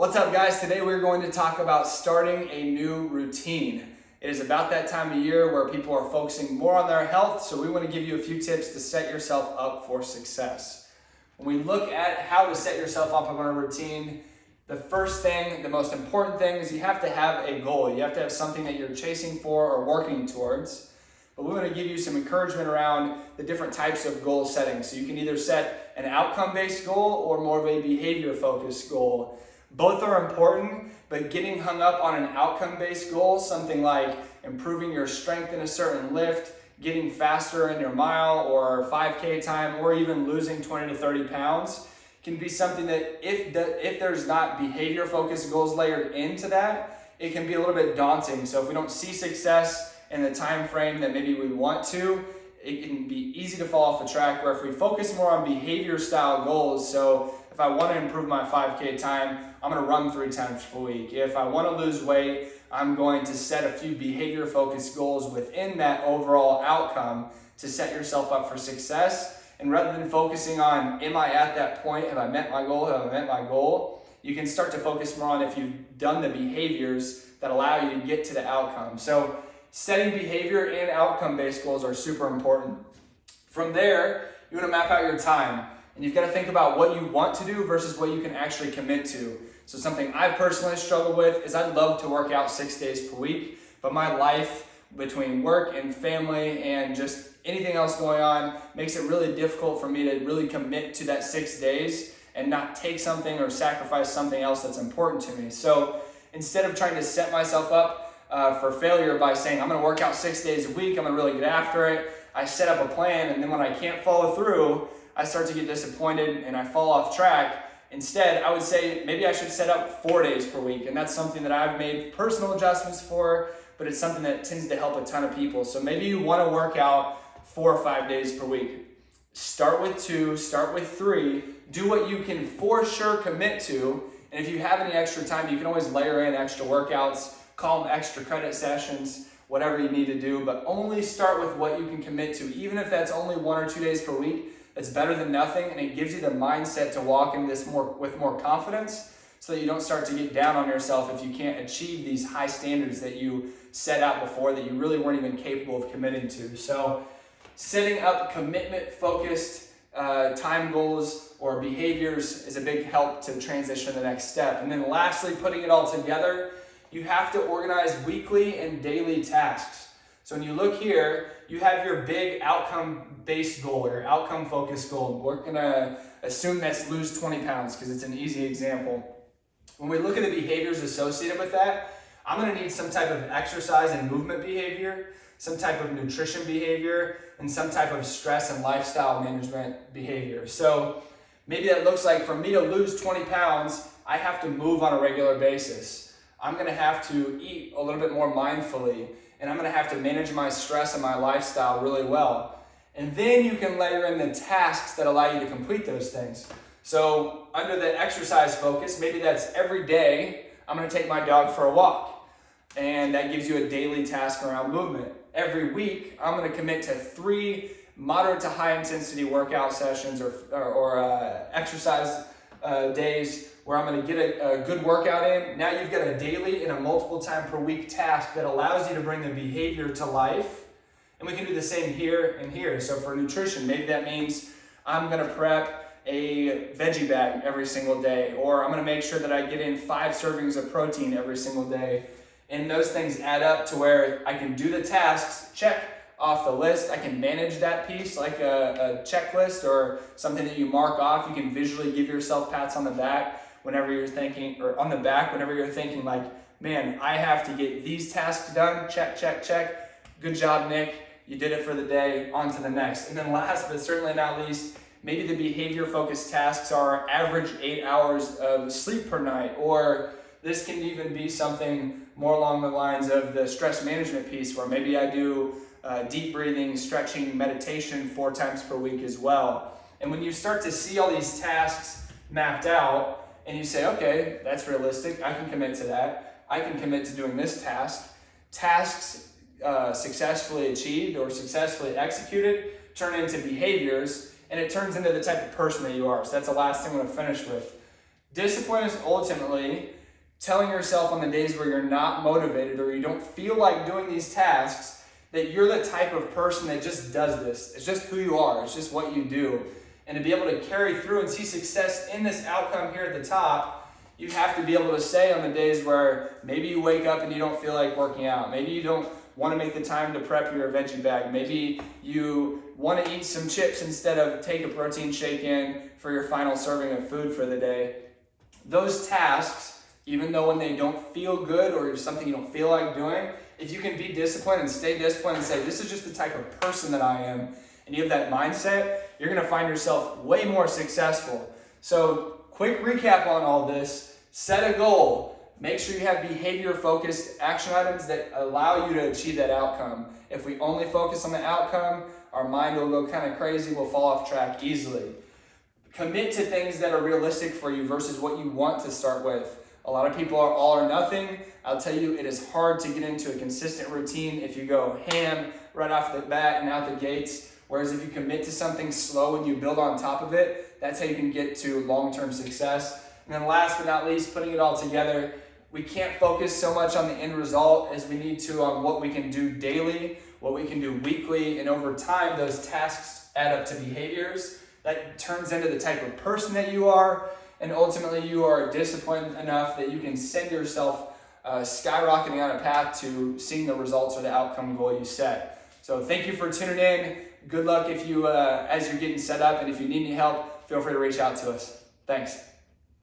What's up, guys? Today we're going to talk about starting a new routine. It is about that time of year where people are focusing more on their health, so we want to give you a few tips to set yourself up for success. When we look at how to set yourself up on a routine, the first thing, the most important thing is you have to have a goal. You have to have something that you're chasing for or working towards. But we want to give you some encouragement around the different types of goal setting. So you can either set an outcome-based goal or more of a behavior-focused goal. Both are important, but getting hung up on an outcome-based goal, something like improving your strength in a certain lift, getting faster in your mile or 5K time, or even losing 20 to 30 pounds, can be something that if there's not behavior-focused goals layered into that, it can be a little bit daunting. So if we don't see success in the time frame that maybe we want to, it can be easy to fall off the track, where if we focus more on behavior style goals, so if I want to improve my 5K time, I'm going to run 3 times per week. If I want to lose weight, I'm going to set a few behavior focused goals within that overall outcome to set yourself up for success. And rather than focusing on, am I at that point? Have I met my goal? Have I met my goal? You can start to focus more on if you've done the behaviors that allow you to get to the outcome. So setting behavior and outcome-based goals are super important. From there, you want to map out your time. And you've got to think about what you want to do versus what you can actually commit to. So something I've personally struggled with is I'd love to work out 6 days per week, but my life between work and family and just anything else going on makes it really difficult for me to really commit to that 6 days and not take something or sacrifice something else that's important to me. So instead of trying to set myself up for failure by saying I'm going to work out 6 days a week, I'm going to really get after it, I set up a plan, and then when I can't follow through, I start to get disappointed and I fall off track. Instead, I would say maybe I should set up 4 days per week, and that's something that I've made personal adjustments for, but it's something that tends to help a ton of people. So maybe you want to work out 4 or 5 days per week. Start with 2, start with 3, do what you can for sure commit to, and if you have any extra time, you can always layer in extra workouts, call them extra credit sessions, whatever you need to do, but only start with what you can commit to. Even if that's only 1 or 2 days per week, it's better than nothing, and it gives you the mindset to walk into this with more confidence so that you don't start to get down on yourself if you can't achieve these high standards that you set out before that you really weren't even capable of committing to. So setting up commitment-focused time goals or behaviors is a big help to transition to the next step. And then lastly, putting it all together, you have to organize weekly and daily tasks. So when you look here, you have your big outcome-based goal, your outcome-focused goal. We're gonna assume that's lose 20 pounds because it's an easy example. When we look at the behaviors associated with that, I'm gonna need some type of exercise and movement behavior, some type of nutrition behavior, and some type of stress and lifestyle management behavior. So maybe that looks like for me to lose 20 pounds, I have to move on a regular basis. I'm gonna have to eat a little bit more mindfully, and I'm gonna have to manage my stress and my lifestyle really well. And then you can layer in the tasks that allow you to complete those things. So under the exercise focus, maybe that's every day, I'm gonna take my dog for a walk. And that gives you a daily task around movement. Every week, I'm gonna commit to 3 moderate to high intensity workout sessions or exercise days where I'm gonna get a good workout in. Now you've got a daily and a multiple time per week task that allows you to bring the behavior to life. And we can do the same here and here. So for nutrition, maybe that means I'm gonna prep a veggie bag every single day, or I'm gonna make sure that I get in 5 servings of protein every single day. And those things add up to where I can do the tasks, check off the list. I can manage that piece like a checklist or something that you mark off. You can visually give yourself pats on the back whenever you're thinking, or on the back whenever you're thinking like, man, I have to get these tasks done, check, check, check. Good job, Nick. You did it for the day, on to the next. And then last but certainly not least, maybe the behavior focused tasks are average 8 hours of sleep per night, or this can even be something more along the lines of the stress management piece where maybe I do deep breathing, stretching, meditation 4 times per week as well. And when you start to see all these tasks mapped out and you say, okay, that's realistic, I can commit to that, I can commit to doing this task. Tasks successfully achieved or successfully executed turn into behaviors, and it turns into the type of person that you are. So that's the last thing I'm gonna finish with. Discipline is ultimately telling yourself on the days where you're not motivated or you don't feel like doing these tasks that you're the type of person that just does this. It's just who you are. It's just what you do. And to be able to carry through and see success in this outcome here at the top, you have to be able to say on the days where maybe you wake up and you don't feel like working out. Maybe you don't want to make the time to prep your veggie bag. Maybe you want to eat some chips instead of take a protein shake in for your final serving of food for the day. Those tasks, even though when they don't feel good or something you don't feel like doing, if you can be disciplined and stay disciplined and say, this is just the type of person that I am, and you have that mindset, you're going to find yourself way more successful. So quick recap on all this: set a goal. Make sure you have behavior-focused action items that allow you to achieve that outcome. If we only focus on the outcome, our mind will go kind of crazy, we'll fall off track easily. Commit to things that are realistic for you versus what you want to start with. A lot of people are all or nothing. I'll tell you, it is hard to get into a consistent routine if you go ham right off the bat and out the gates. Whereas if you commit to something slow and you build on top of it, that's how you can get to long-term success. And then last but not least, putting it all together, we can't focus so much on the end result as we need to on what we can do daily, what we can do weekly, and over time, those tasks add up to behaviors. That turns into the type of person that you are, and ultimately you are disciplined enough that you can send yourself skyrocketing on a path to seeing the results or the outcome goal you set. So thank you for tuning in. Good luck if you as you're getting set up, and if you need any help, feel free to reach out to us. Thanks.